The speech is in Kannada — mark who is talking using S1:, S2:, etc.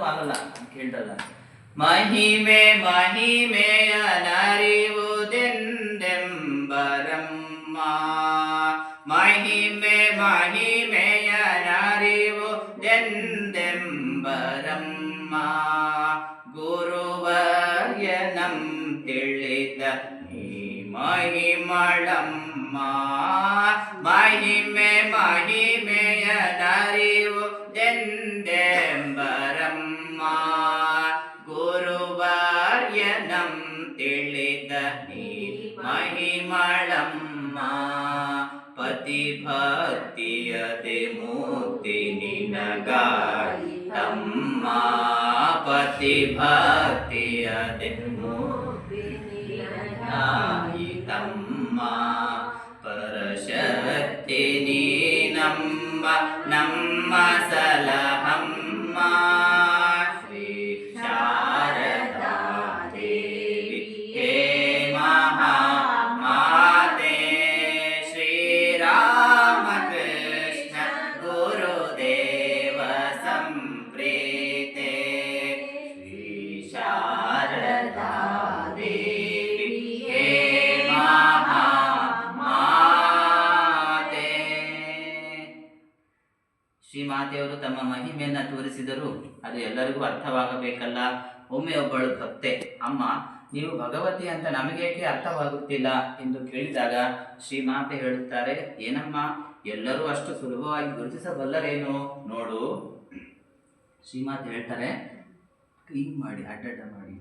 S1: ಆಗಲ್ಲ ಕೇಳ್ದಲ್ಲ. ಮಹಿಮೆ ಮಹಿಮೆಯ ನರಿವುದೆಂದೆಂಬರಮ್ಮ, ಮಹಿಮೆ ಮಹಿಮೆಯ ನರಿವುದೆಂದೆಂಬರಮ್ಮ. ಗುರುವರ್ಯನಂ ತಿಳಿದ ನೀ ಮಹಿಮಳಮ್ಮ, ಮಹಿಮೆ ಮಹಿಮೆಯ ನರಿವುದೆಂದೆಂಬರಮ್ಮ. ಗುರುವರ್ಯನಂ ತಿಳಿದ ನೀ ಮಹಿಮಳಮ್ಮ. ಪತಿಭಕ್ತಿಯದೆ ಮೂರ್ತಿ ನಿನಗಾಯಿತಮ್ಮ, ಪತಿಭಕ್ತಿಯದೆ ಮೂರ್ತಿ ನಿನಗಾಯಿತಮ್ಮ. ಪರಶಕ್ತಿ ನೀನಮ್ಮ ನಮ್ಮ ಸಲಹಮ್ಮ, ಶ್ರೀ ಶಾರದಾ ದೇವಿ ಹೇ ಮಹಾಮಾತೆ. ಶ್ರೀರಾಮಕೃಷ್ಣ ಗುರುದೇವ ಸಂಪ್ರೀತೆ, ಶ್ರೀ ಶಾರದಾ ದೇವಿ ಹೇ ಮಹಾಮಾತೆ. ಶ್ರೀಮಾತೆಯವರು ತಮ್ಮ ಮಹಿಮೆಯನ್ನು ತೋರಿಸಿದರು. ಅದು ಎಲ್ಲರಿಗೂ ಅರ್ಥವಾಗಬೇಕಲ್ಲ. ಒಮ್ಮೆ ಒಬ್ಬಳು ಭಕ್ತೆ, ಅಮ್ಮ ನೀವು ಭಗವತಿ ಅಂತ ನಮಗೇಕೆ ಅರ್ಥವಾಗುತ್ತಿಲ್ಲ ಎಂದು ಕೇಳಿದಾಗ ಶ್ರೀಮಾತೆ ಹೇಳುತ್ತಾರೆ, ಏನಮ್ಮ ಎಲ್ಲರೂ ಅಷ್ಟು ಸುಲಭವಾಗಿ ಗುರುತಿಸಬಲ್ಲರೇನು ನೋಡು. ಶ್ರೀಮಾತೆ ಹೇಳ್ತಾರೆ, ಹಿಂಗೆ ಮಾಡಿ ಅಡ್ಡಡ್ಡ ಮಾಡಿ